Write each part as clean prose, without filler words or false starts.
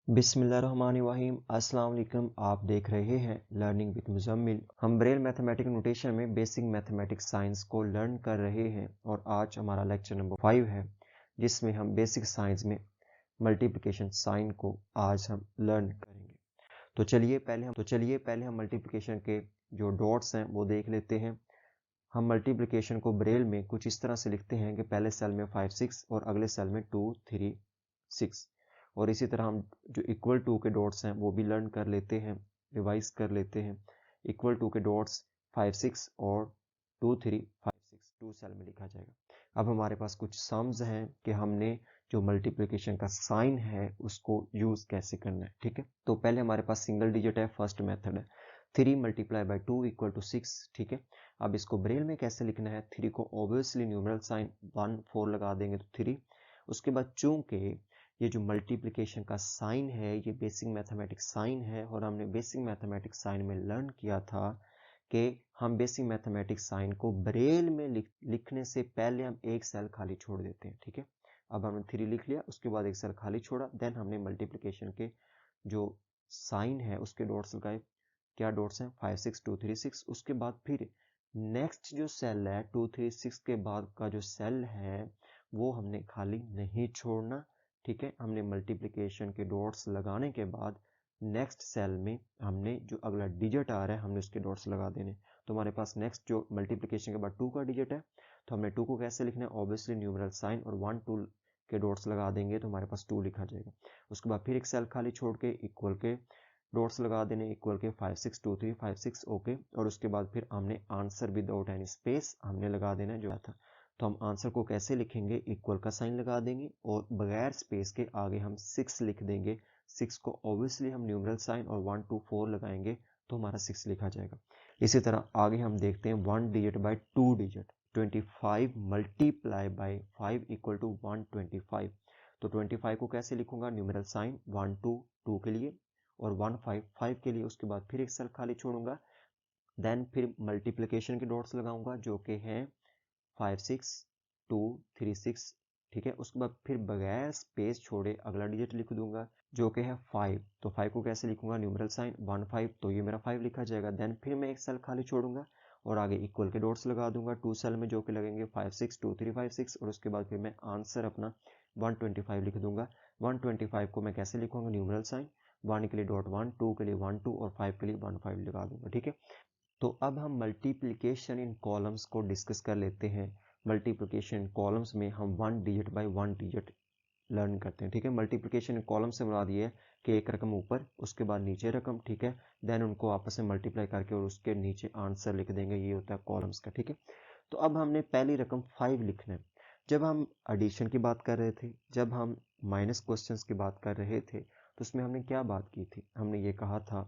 बिस्मिल्लाहिर्रहमानिर्रहीम। अस्सलाम वालेकुम। आप देख रहे हैं लर्निंग विद मुज़म्मिल। हम ब्रेल मैथमेटिक नोटेशन में बेसिक मैथमेटिक्स साइंस को लर्न कर रहे हैं और आज हमारा लेक्चर नंबर 5 है जिसमें हम बेसिक साइंस में मल्टीप्लिकेशन साइन को आज हम लर्न करेंगे। तो चलिए पहले हम मल्टीप्लिकेशन के जो डॉट्स हैं वो देख लेते हैं। हम मल्टीप्लिकेशन को ब्रेल में कुछ इस तरह से लिखते हैं कि पहले सेल में 5 6 और अगले सेल में 2 3 6। और इसी तरह हम जो इक्वल टू के डॉट्स हैं वो भी लर्न कर लेते हैं, रिवाइज कर लेते हैं। इक्वल टू के डॉट्स 5 6 और 2 3 5 6 टू सेल में लिखा जाएगा। अब हमारे पास कुछ सम्स हैं कि हमने जो मल्टीप्लिकेशन का साइन है उसको यूज कैसे करना है। ठीक है, तो पहले हमारे पास सिंगल डिजिट है, फर्स्ट मेथड है 3 मल्टीप्लाई बाई 2 इक्वल टू 6। ठीक है, अब इसको ब्रेल में कैसे लिखना है, 3 को ऑब्वियसली न्यूमेरल साइन 1 4 लगा देंगे तो 3। उसके बाद चूंकि ये जो मल्टीप्लिकेशन का साइन है ये बेसिक मैथमेटिक्स साइन है और हमने बेसिक मैथमेटिक्स साइन में लर्न किया था कि हम बेसिक मैथमेटिक्स साइन को ब्रेल में लिखने से पहले हम एक सेल खाली छोड़ देते हैं। ठीक है, अब हमने 3 लिख लिया, उसके बाद एक सेल खाली छोड़ा, देन हमने मल्टीप्लिकेशन के जो साइन है उसके डॉट्स लगाए। क्या डॉट्स हैं, 5 6 2 3 6। उसके बाद फिर नेक्स्ट जो सेल है 2 3 6 के बाद का जो सेल है वो हमने खाली नहीं छोड़ना। ठीक है, हमने मल्टीप्लिकेशन के डॉट्स लगाने के बाद नेक्स्ट सेल में हमने जो अगला डिजिट आ रहा है हमने उसके डॉट्स लगा देने। तो हमारे पास नेक्स्ट जो मल्टीप्लिकेशन के बाद 2 का डिजिट है तो हमने 2 को कैसे लिखना है, ऑब्वियसली न्यूमेरल साइन और 1 2 के डॉट्स लगा देंगे तो हमारे पास 2 लिखा जाएगा। उसके बाद फिर एक सेल खाली छोड़ के इक्वल के डॉट्स लगा देने, इक्वल के 5 6 2 3 5 6 ओके। और उसके बाद फिर हमने आंसर विदाउट एनी स्पेस हमने लगा देना जो था। तो हम आंसर को कैसे लिखेंगे, इक्वल का साइन लगा देंगे और बगैर स्पेस के आगे हम 6 लिख देंगे। 6 को ऑब्वियसली हम न्यूमेरल साइन और 1 2 4 लगाएंगे तो हमारा 6 लिखा जाएगा। इसी तरह आगे हम देखते हैं 1 digit by 2 digit, 25 multiply by 5 equal to 125। तो 25 को कैसे लिखूंगा, न्यूमेरल साइन 1 2 2 के लिए और 1 5 5 के लिए। उसके बाद फिर एक सेल खाली छोड़ूंगा, देन फिर मल्टीप्लिकेशन के डॉट्स लगाऊंगा जो कि हैं 5 6 2 3 6। ठीक है, उसके बाद फिर बगैर स्पेस छोड़े अगला डिजिट लिख दूंगा जो कि है 5। तो 5 को कैसे लिखूंगा, न्यूमेरल साइन 1 5, तो ये मेरा 5 लिखा जाएगा। देन फिर मैं एक सेल खाली छोड़ूंगा और आगे इक्वल के डॉट्स लगा दूंगा 2 सेल में जो कि लगेंगे 5 6 2 3 5 6। और उसके बाद फिर मैं आंसर अपना 125 लिख दूंगा। 125 को मैं कैसे लिखूंगा, न्यूमेरल साइन 1 के लिए डॉट 1, 2 के लिए 1 2 और 5 के लिए 1 5 लगा दूंगा। ठीक है, तो अब हम मल्टीप्लिकेशन इन कॉलम्स को डिस्कस कर लेते हैं। मल्टीप्लिकेशन इन कॉलम्स में हम 1 डिजिट बाय 1 डिजिट लर्न करते हैं। ठीक है, मल्टीप्लिकेशन इन कॉलम से मुराद ये है कि एक रकम ऊपर उसके बाद नीचे रकम। ठीक है, देन उनको आपस में मल्टीप्लाई करके और उसके नीचे आंसर लिख देंगे, ये होता है कॉलम्स का। ठीक है, तो अब हमने पहली रकम 5 लिखना है। जब हम एडिशन की बात कर रहे थे, जब हम माइनस क्वेश्चंस की बात कर रहे थे तो उसमें हमने क्या बात की थी, हमने ये कहा था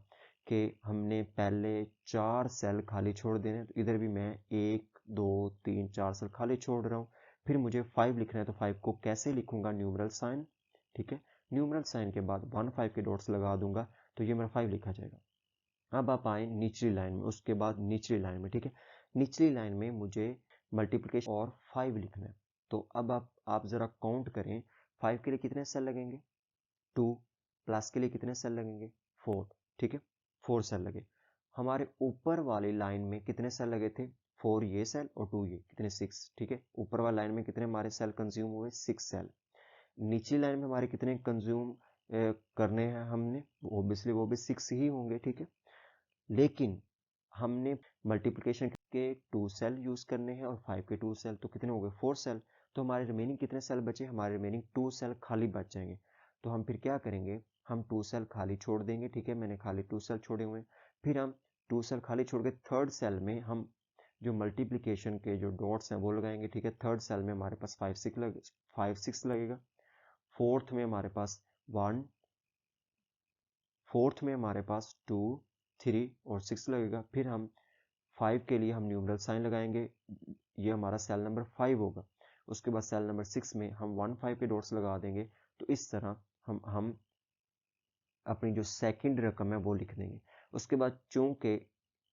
कि हमने पहले 4 सेल खाली छोड़ देने। तो इधर भी मैं 1 2 3 4 सेल खाली छोड़ रहा हूँ। फिर मुझे 5 लिखना है तो 5 को कैसे लिखूंगा, न्यूमेरल साइन। ठीक है, न्यूमेरल साइन के बाद 1 5 के डॉट्स लगा दूंगा तो ये मेरा 5 लिखा जाएगा। अब आप आए निचली लाइन में, उसके बाद निचली लाइन में। ठीक है, निचली लाइन में मुझे मल्टीप्लिकेशन और 5 लिखना है। तो अब आप जरा काउंट करें, 5 के लिए कितने सेल लगेंगे, 2, प्लस के लिए कितने सेल लगेंगे, 4। ठीक है, 4 सेल लगे। हमारे ऊपर वाली लाइन में कितने सेल लगे थे, 4 ये सेल और 2 ये, कितने 6। ठीक है, ऊपर वाली लाइन में कितने हमारे सेल कंज्यूम हुए, 6 सेल। निचली लाइन में हमारे कितने कंज्यूम करने हैं हमने, ऑब्वियसली वो भी 6 ही होंगे। ठीक है, लेकिन हमने मल्टीप्लिकेशन के 2 सेल यूज करने हैं और 5 के 2 सेल, तो कितने हो गए, 4 सेल। तो हमारे रिमेनिंग कितने सेल बचे, हमारे रिमेनिंग 2 सेल खाली बच जाएंगे। तो हम फिर क्या करेंगे, हम 2 सेल खाली छोड़ देंगे। ठीक है, मैंने खाली 2 सेल छोड़े हुए हैं। फिर हम 2 सेल खाली छोड़ के थर्ड सेल में हम जो मल्टीप्लिकेशन के जो डॉट्स हैं वो लगाएंगे। ठीक है, थर्ड सेल में हमारे पास 5 6 लगेगा। फोर्थ में हमारे पास 1, फोर्थ में हमारे पास 2 3 और 6 लगेगा। फिर हम 5 के लिए हम न्यूमेरल साइन लगाएंगे, ये हमारा सेल नंबर 5 होगा। उसके बाद सेल नंबर 6 में हम 1 5 के डॉट्स लगा देंगे। तो इस तरह हम अपनी जो सेकंड रकम है वो लिख देंगे। उसके बाद चूंकि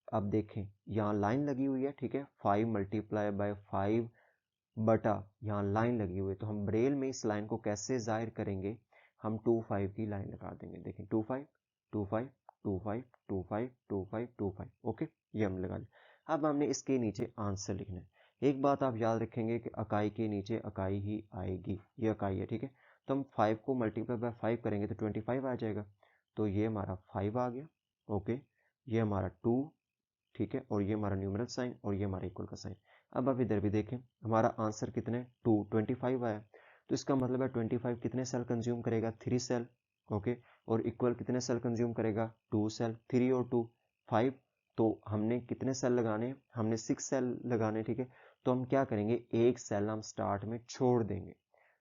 अब देखें यहाँ लाइन लगी हुई है, ठीक है, 5 मल्टीप्लाई बाय 5 बटा यहाँ लाइन लगी हुई है, तो हम ब्रेल में इस लाइन को कैसे जाहिर करेंगे, हम 2 5 की लाइन लगा देंगे। देखें 2 5 2 5 2 5 2 5 2 5 2 5, ओके, ये हम लगा लें। अब हमने इसके नीचे आंसर लिखना है। एक बात आप याद रखेंगे कि इकाई के नीचे इकाई ही आएगी, ये इकाई है, ठीक है। तो हम 5 को मल्टीप्लाई बाय 5 करेंगे तो 25 आ जाएगा, तो ये हमारा 5 आ गया, ओके, ये हमारा 2, ठीक है, और ये हमारा न्यूमरल साइन और ये हमारा इक्वल का साइन। अब आप इधर भी देखें, हमारा आंसर कितने 2 25 आया, तो इसका मतलब है 25 कितने सेल कंज्यूम करेगा 3 सेल, ओके, और इक्वल कितने सेल कंज्यूम करेगा 2 सेल, 3 और 2 5, तो हमने कितने सेल लगाने, हमने 6 सेल लगाने, ठीक है। तो हम क्या करेंगे, एक सेल हम स्टार्ट में छोड़ देंगे।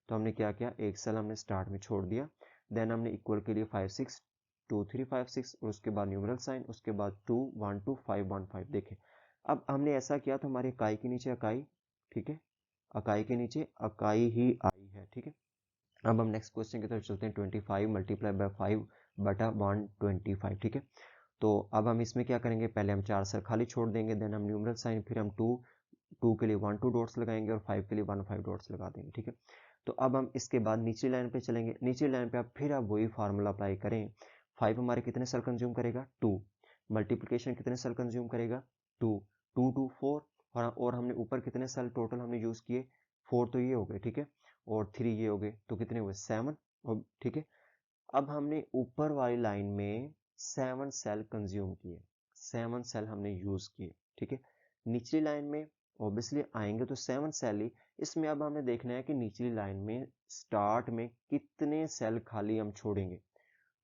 तो हमने क्या किया, एक सेल हमने स्टार्ट में छोड़ दिया, देन हमने इक्वल के लिए 5 6 2 3 5 6 और उसके बाद न्यूमरल साइन, उसके बाद 2 1 2 5 1 5। देखें अब हमने ऐसा किया तो हमारी इकाई के नीचे इकाई, ठीक है, इकाई के नीचे इकाई ही आई है, ठीक है। अब हम नेक्स्ट क्वेश्चन की तरफ चलते हैं। 25 मल्टीप्लाई बाय 5 बटा 125, ठीक है। तो अब हम इसमें क्या करेंगे, पहले हम 4 सेल खाली छोड़ देंगे, देन हम न्यूमरल साइन, फिर हम 2 के लिए 1 2 डॉट्स लगाएंगे और 5 के लिए 1 5 डॉट्स लगा देंगे, ठीक है। तो अब हम इसके बाद निचली लाइन पे चलेंगे। निचली लाइन पे आप फिर आप वही फार्मूला अप्लाई करें। 5 हमारे कितने सेल कंज्यूम करेगा 2, मल्टीप्लिकेशन कितने सेल कंज्यूम करेगा 2 2 2 4, और हमने ऊपर कितने सेल टोटल हमने यूज किए 4, तो ये हो गए, ठीक है, और 3 ये हो गए, तो कितने हुए 7, और ठीक है। अब हमने ऊपर वाली लाइन में 7 सेल कंज्यूम किए, 7 सेल हमने यूज किए, ठीक है। निचली लाइन में ऑब्वियसली आएंगे तो 7 सेल ही। इसमें अब हमें देखना है कि निचली लाइन में स्टार्ट में कितने सेल खाली हम छोड़ेंगे।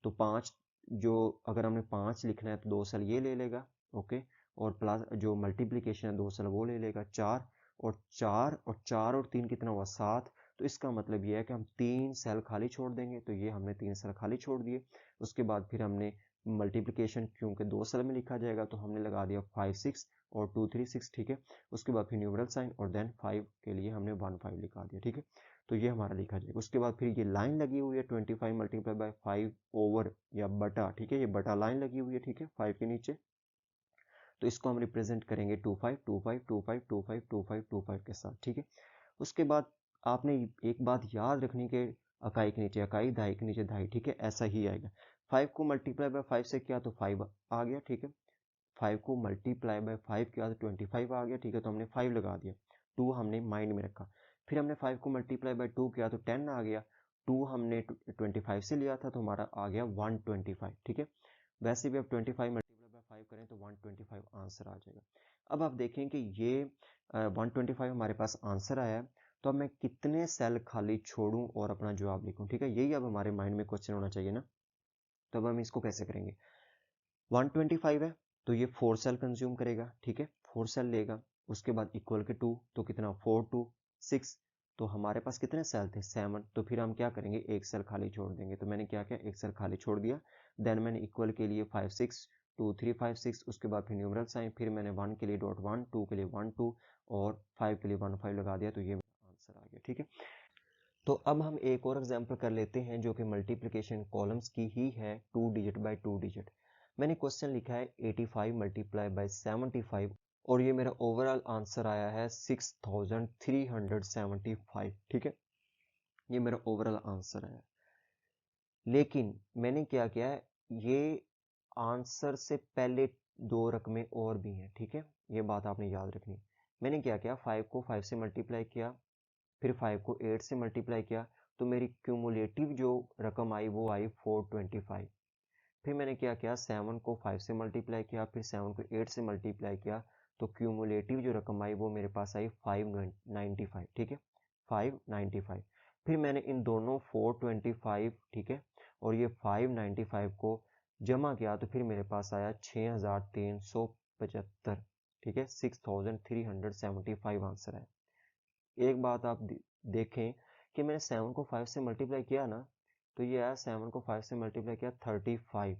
तो 5, जो अगर हमने 5 लिखना है तो 2 सेल ये ले लेगा, ओके, और प्लस जो मल्टीप्लीकेशन है 2 सेल वो ले लेगा 4, और 4 और 3 कितना हुआ 7। तो इसका मतलब ये है कि हम 3 सेल खाली छोड़ देंगे, तो ये हमने 3 सेल खाली छोड़ दिए। उसके बाद फिर हमने मल्टीप्लिकेशन क्योंकि 2 सेल में लिखा जाएगा तो हमने लगा दिया 5 6 और 2 3 6, ठीक है। उसके बाद फिर न्यूमरल साइन और देन 5 के लिए हमने 1 5 लिखा दिया, ठीक है। तो ये हमारा लिखा जाएगा। उसके बाद फिर ये लाइन लगी हुई है 25 मल्टीप्लाई बाय 5 ओवर या बटा, ठीक है, ये बटा लाइन लगी हुई है, ठीक है, 5 के नीचे। तो इसको हम रिप्रेजेंट करेंगे 2 5 2 5 2 5 2 5 2 5 2 5 के साथ, ठीक है। उसके बाद आपने एक बात याद रखनी कि इकाई के नीचे इकाई, दहाई के नीचे दहाई, ठीक है, ऐसा ही आएगा। 5 को मल्टीप्लाई बाय 5 से किया तो 5 आ गया, ठीक है। 5 को मल्टीप्लाई बाय 5 किया तो 25 आ गया, ठीक है, तो हमने 5 लगा दिया, 2 हमने माइंड में रखा। फिर हमने 5 को मल्टीप्लाई बाय 2 किया तो 10 आ गया, 2 हमने 25 से लिया था तो हमारा आ गया 125, ठीक है। वैसे भी अब 25 मल्टीप्लाई बाय 5 करें तो 125 आंसर आ जाएगा। अब आप देखें कि ये 125 हमारे पास आंसर आया है, तो अब मैं कितने सेल खाली छोड़ूं और अपना जवाब लिखूं, ठीक है, यही अब हमारे माइंड में क्वेश्चन होना चाहिए ना। तो अब हम इसको कैसे करेंगे, 125 है तो ये 4 सेल कंज्यूम करेगा, ठीक है, 4 सेल लेगा। उसके बाद इक्वल के 2, तो कितना 4 2 6, तो हमारे पास कितने सेल थे 7, तो फिर हम क्या करेंगे एक सेल खाली छोड़ देंगे। तो मैंने क्या किया, एक सेल खाली छोड़ दिया, देन मैंने इक्वल के लिए 5 6 2 3 5 6, उसके बाद फिर न्यूमरल साइन, फिर मैंने 1 के लिए डॉट 1, 2 के लिए 1 2 और 5 के लिए 1 5 लगा दिया, तो ये आंसर आ गया, ठीक है। तो अब हम एक और एग्जांपल कर लेते हैं जो कि मल्टीप्लिकेशन कॉलम्स की ही है, 2 डिजिट बाय 2 डिजिट। मैंने क्वेश्चन लिखा है 85 मल्टीप्लाई बाय 75 और ये मेरा ओवरऑल आंसर आया है 6375, ठीक है, ये मेरा ओवरऑल आंसर है। लेकिन मैंने क्या किया है, ये आंसर से पहले 2 रकमें और भी हैं, ठीक है, ये बात आपने याद रखनी। मैंने क्या किया, 5 को 5 से मल्टीप्लाई किया, फिर 5 को 8 से मल्टीप्लाई किया, तो मेरी क्यूमुलेटिव जो रकम आई वो आई 425। फिर मैंने क्या किया, 7 को 5 से मल्टीप्लाई किया, फिर 7 को 8 से मल्टीप्लाई किया, तो क्यूमुलेटिव जो रकम आई वो मेरे पास आई 595, ठीक है, 595। फिर मैंने इन दोनों 425, ठीक है, और ये 595 को जमा किया तो फिर मेरे पास आया 6375, ठीक है, 6375 आंसर है। एक बात आप देखें कि मैंने 7 को 5 से मल्टीप्लाई किया ना, तो ये आया 7 को 5 से मल्टीप्लाई किया 35।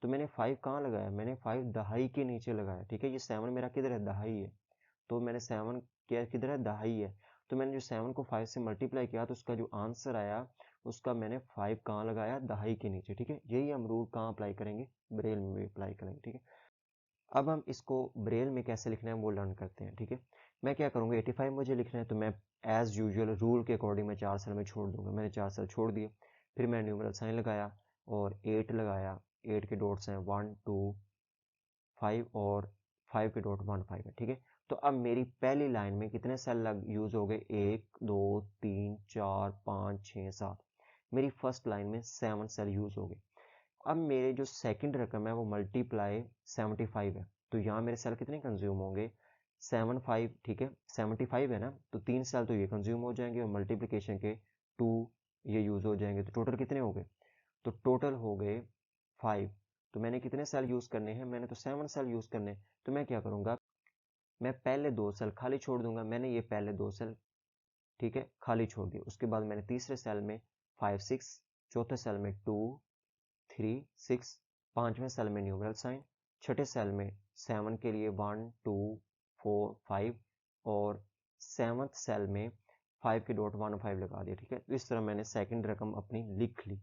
तो मैंने 5 कहाँ लगाया, मैंने 5 दहाई के नीचे लगाया, ठीक है, ये 7 मेरा किधर है, दहाई है, तो मैंने 7 क्या किधर है, दहाई है, तो मैंने जो 7 को 5 से मल्टीप्लाई किया तो उसका जो आंसर आया उसका मैंने 5 कहाँ लगाया, दहाई के नीचे, ठीक है। यही हम रूल कहाँ अप्लाई करेंगे, ब्रेल में भी अप्लाई करेंगे, ठीक है। अब हम इसको ब्रेल में कैसे लिखना है वो लर्न करते हैं, ठीक है। मैं क्या करूँगा, 85 मुझे लिखना है तो मैं एज यूजुअल रूल के अकॉर्डिंग मैं 4 सेल में छोड़ दूंगा, मैंने 4 सेल छोड़ दिए। फिर मैंने न्यूमरल साइन लगाया और 8 लगाया, 8 के डॉट्स हैं 1 2 5 और 5 के डॉट 1 5 है, ठीक है। तो अब मेरी पहली लाइन में कितने सेल यूज हो गए, 1 2 3 4 5 6 7, मेरी फर्स्ट लाइन में 7 सेल यूज हो गए। अब मेरे जो सेकंड रकम है वो मल्टीप्लाई 75 है, तो यहाँ मेरे सेल कितने कंज्यूम होंगे, 75, ठीक है। 75 है ना, तो 3 सेल तो ये कंज्यूम हो जाएंगे और मल्टीप्लिकेशन के 2 ये यूज हो जाएंगे, तो टोटल कितने हो गए, तो टोटल हो गए 5। तो मैंने कितने सेल यूज करने हैं, मैंने तो 7 सेल यूज करने हैं। तो मैं क्या करूंगा, मैं पहले 2 सेल खाली छोड़ दूंगा। मैंने ये पहले 2 सेल, ठीक है, खाली छोड़ दिए। उसके बाद मैंने तीसरे सेल में 5 6, चौथे सेल में 2 3 6, पांचवें सेल में न्यूमरल साइन, छठे सेल में 7 के लिए 1 2 4 5 और 7th सेल में 5 के डॉट 1 5 लगा दिया, ठीक है। तो इस तरह मैंने सेकंड रकम अपनी लिख ली।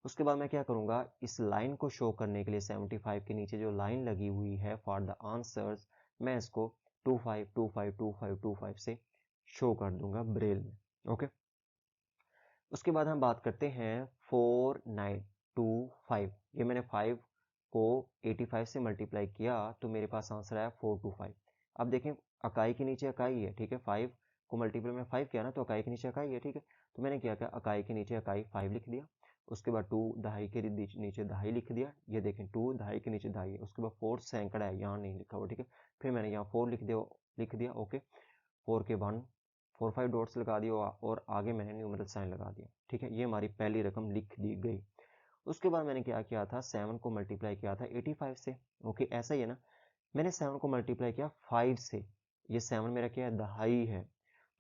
उसके बाद मैं क्या करूंगा, इस लाइन को शो करने के लिए 75 के नीचे जो लाइन लगी हुई है फॉर द आंसर्स, मैं इसको 25 25 25 25 से शो कर दूंगा ब्रेल में, ओके। उसके बाद हम बात करते हैं 4925। ये मैंने 5 को 85 से मल्टीप्लाई किया तो मेरे पास आंसर आया 425। अब देखें, इकाई के नीचे इकाई है, ठीक है। 5 को मल्टीप्लाई में 5 किया ना, तो इकाई के नीचे इकाई है, ठीक है। तो मैंने क्या किया, इकाई के नीचे इकाई 5 लिख दिया। उसके बाद 2 दहाई के नीचे दहाई लिख दिया, ये देखें 2 दहाई के नीचे दहाई है। उसके बाद 4 सैकड़ा है, यहाँ नहीं लिखा हुआ, ठीक है। फिर मैंने यहाँ 4 लिख दिया, ओके। 4 के 1 4 5 डॉट्स लगा दिया और आगे मैंने न्यूमरल साइन लगा दिया, ठीक है। ये हमारी पहली रकम लिख दी गई। उसके बाद मैंने क्या किया था, 7 को मल्टीप्लाई किया था 85 से, ओके। ऐसा ही है ना, मैंने 7 को मल्टीप्लाई किया 5 से, ये 7 मेरा क्या है, दहाई है।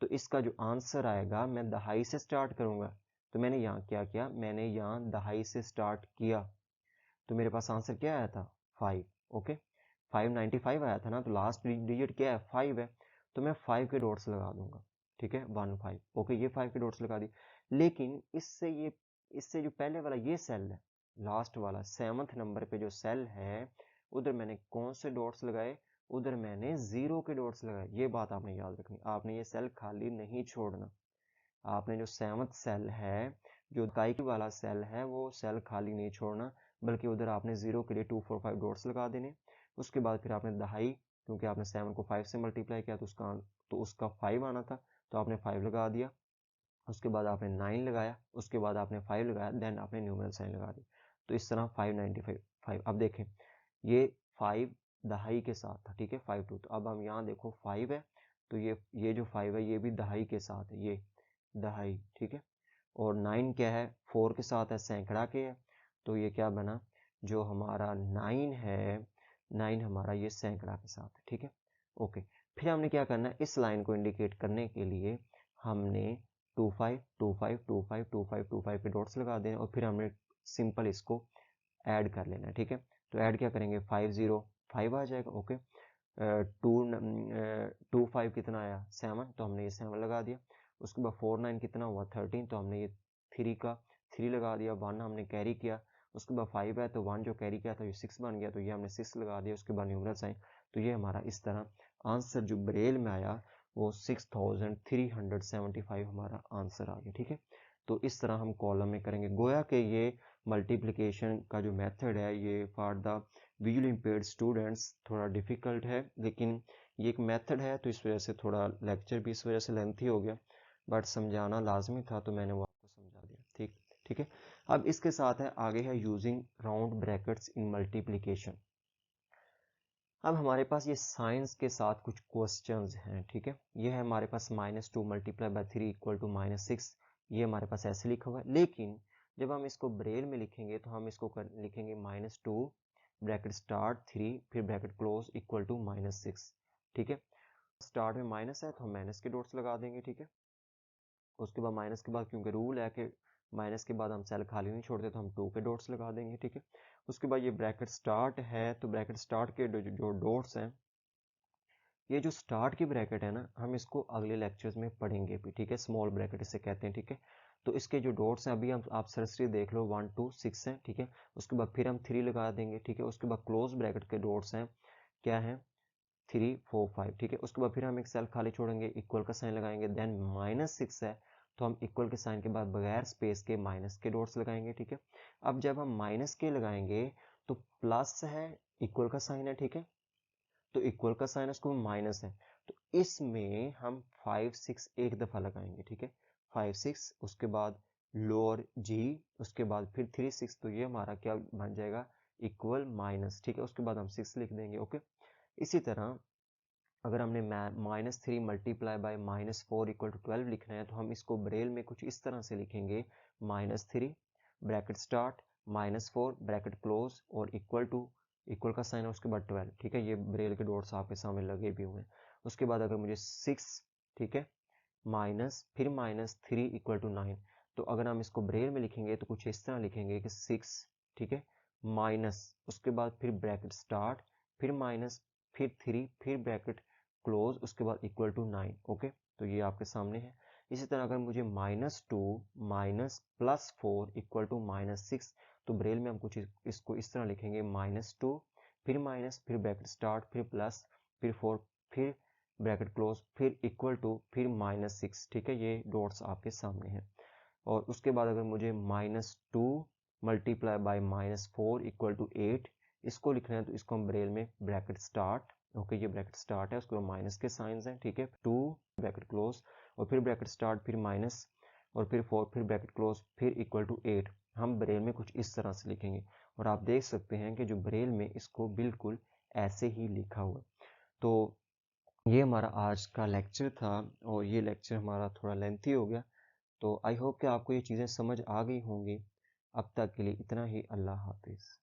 तो इसका जो आंसर आएगा मैं दहाई से स्टार्ट करूंगा। तो मैंने यहाँ क्या किया, मैंने यहाँ दहाई से स्टार्ट किया, तो मेरे पास आंसर क्या आया था, 5, ओके। 595 आया था ना, तो लास्ट डिजिट क्या है, 5 है। तो मैं 5 के डॉट्स लगा दूंगा, ठीक है, 1 5, ओके। ये 5 के डॉट्स लगा दिए। लेकिन इससे जो पहले वाला ये सेल है, लास्ट वाला 7th नंबर पे जो सेल है, उधर मैंने कौन से डॉट्स लगाए, उधर मैंने 0 के डॉट्स लगाए। ये बात आपने याद रखनी, आपने ये सेल खाली नहीं छोड़ना। आपने जो 7th सेल है, जो इकाई वाला सेल है, वो सेल खाली नहीं छोड़ना, बल्कि उधर आपने 0 के लिए 2 4 5 डॉट्स लगा देने। उसके बाद फिर आपने दहाई, क्योंकि आपने 7 को 5 से मल्टीप्लाई किया तो उसका 5 आना था, तो आपने 5 लगा दिया। उसके बाद आपने 9 लगाया, उसके बाद आपने 5 लगाया, देन आपने न्यूमरल साइन लगा दिया। तो इस तरह 595। अब देखें, ये 5 दहाई के साथ था, ठीक है, 5 2। तो अब हम यहाँ देखो 5 है, तो ये जो 5 है ये भी दहाई के साथ है, ये दहाई, ठीक है। और 9 क्या है, 4 के साथ है, सैकड़ा के है। तो ये क्या बना, जो हमारा 9 है, 9 हमारा ये सैकड़ा के साथ है, ठीक है, ओके। फिर हमने क्या करना है, इस लाइन को इंडिकेट करने के लिए हमने 25 25 25 25 25 के डॉट्स लगा देना और फिर हमने सिंपल इसको ऐड कर लेना है, ठीक है। तो ऐड क्या करेंगे, 505 आ जाएगा, ओके। 25 कितना आया, 7, तो हमने ये 7 लगा दिया। उसके बाद 49 कितना हुआ, 13, तो हमने ये 3 का 3 लगा दिया। 1 हमने कैरी किया। उसके बाद 5 है, तो 1 जो कैरी किया था ये 6 बन गया, तो ये हमने 6 लगा दिया। उसके बाद न्यूमरल साइन। तो ये हमारा इस तरह आंसर जो ब्रेल में आया वो 6375 हमारा आंसर आ गया, ठीक है। तो इस तरह हम कॉलम में करेंगे। गोया कि ये मल्टीप्लिकेशन का जो मेथड है ये for the visually impaired students थोड़ा डिफिकल्ट है, लेकिन ये एक मेथड है, तो इस वजह से थोड़ा लेक्चर भी इस वजह से लेंथी हो गया, बट समझाना लाजमी था तो मैंने वो आपको समझा दिया, ठीक ठीक है। अब इसके साथ है आगे है using round brackets in multiplication. अब हमारे पास ये साइंस के साथ कुछ क्वेश्चंस हैं, ठीक है। ये है हमारे पास -2 मल्टीप्लाई बाय 3 इक्वल टू -6। ये हमारे पास ऐसे लिखा हुआ है, लेकिन जब हम इसको ब्रेल में लिखेंगे तो हम इसको लिखेंगे -2 ब्रैकेट स्टार्ट 3 फिर ब्रैकेट क्लोज इक्वल टू -6, ठीक है। स्टार्ट में माइनस है तो हम माइनस के डॉट्स लगा देंगे, ठीक है। उसके बाद माइनस के बाद क्योंकि रूल है कि माइनस के बाद हम सेल खाली नहीं छोड़ते तो हम 2 के डॉट्स लगा देंगे, ठीक है। उसके बाद ये ब्रैकेट स्टार्ट है, तो ब्रैकेट स्टार्ट के जो डॉट्स हैं, ये जो स्टार्ट की ब्रैकेट है ना, हम इसको अगले लेक्चर्स में पढ़ेंगे भी, ठीक है। स्मॉल ब्रैकेट इसे कहते हैं, ठीक है। तो इसके जो डॉट्स हैं अभी हम आप सरसरी देख लो 1 2 6 हैं, ठीक है। उसके बाद फिर हम 3 लगा देंगे, ठीक है। उसके बाद क्लोज ब्रैकेट के डॉट्स हैं, क्या है, 3 4 5, ठीक है। उसके बाद फिर हम एक सेल खाली छोड़ेंगे, इक्वल का साइन लगाएंगे, देन -6 है तो हम इक्वल के साइन के बाद बगैर स्पेस के माइनस के डॉट्स लगाएंगे, ठीक है। अब जब हम माइनस के लगाएंगे तो प्लस है, इक्वल का साइन है, ठीक है, तो इक्वल का साइन उसको माइनस है, तो इसमें हम 5 6 एक दफा लगाएंगे, ठीक है, 5 6, उसके बाद लोअर जी, उसके बाद फिर 3 6, तो ये हमारा क्या बन जाएगा, इक्वल माइनस, ठीक है, उसके बाद हम 6 लिख देंगे, ओके। इसी तरह अगर हमने -3 मल्टीप्लाई बाय -4 इक्वल टू 12 लिखना है, तो हम इसको ब्रेल में कुछ इस तरह से लिखेंगे, -3 ब्रैकेट स्टार्ट -4 ब्रैकेट क्लोज और इक्वल टू, इक्वल का साइन है उसके बाद 12, ठीक है, ये ब्रेल के डॉट्स आपके सामने लगे भी हुए हैं। उसके बाद अगर मुझे 6, ठीक है, माइनस फिर -3 इक्वल टू 9, तो अगर हम इसको ब्रेल में लिखेंगे तो कुछ इस तरह लिखेंगे कि 6, ठीक है, माइनस उसके बाद फिर ब्रैकेट स्टार्ट, फिर माइनस, फिर 3, फिर ब्रैकेट क्लोज, उसके बाद इक्वल टू 9, ओके। तो ये आपके सामने है। इसी तरह अगर मुझे -2 माइनस प्लस 4 इक्वल टू -6, तो ब्रेल में हम कुछ इसको इस तरह लिखेंगे, -2 फिर माइनस, फिर ब्रैकेट स्टार्ट, फिर प्लस, फिर 4, फिर ब्रैकेट क्लोज, फिर इक्वल टू, फिर -6, ठीक है, ये डॉट्स आपके सामने हैं। और उसके बाद अगर मुझे -2 मल्टीप्लाई बाय -4 इक्वल टू 8 इसको लिखना है, तो इसको हम ब्रेल में ब्रैकेट स्टार्ट, ओके, ये ब्रैकेट स्टार्ट है, उसके बाद माइनस के साइंस हैं, ठीक है, 2 ब्रैकेट क्लोज और फिर ब्रैकेट स्टार्ट, फिर माइनस और फिर 4, फिर ब्रैकेट क्लोज, फिर इक्वल टू 8, हम ब्रेल में कुछ इस तरह से लिखेंगे। और आप देख सकते हैं कि जो ब्रेल में इसको बिल्कुल ऐसे ही लिखा हुआ। तो ये हमारा आज का लेक्चर था और ये लेक्चर हमारा थोड़ा लेंथी हो गया, तो आई होप कि आपको ये चीज़ें समझ आ गई होंगी। अब तक के लिए इतना ही, अल्लाह हाफिज़।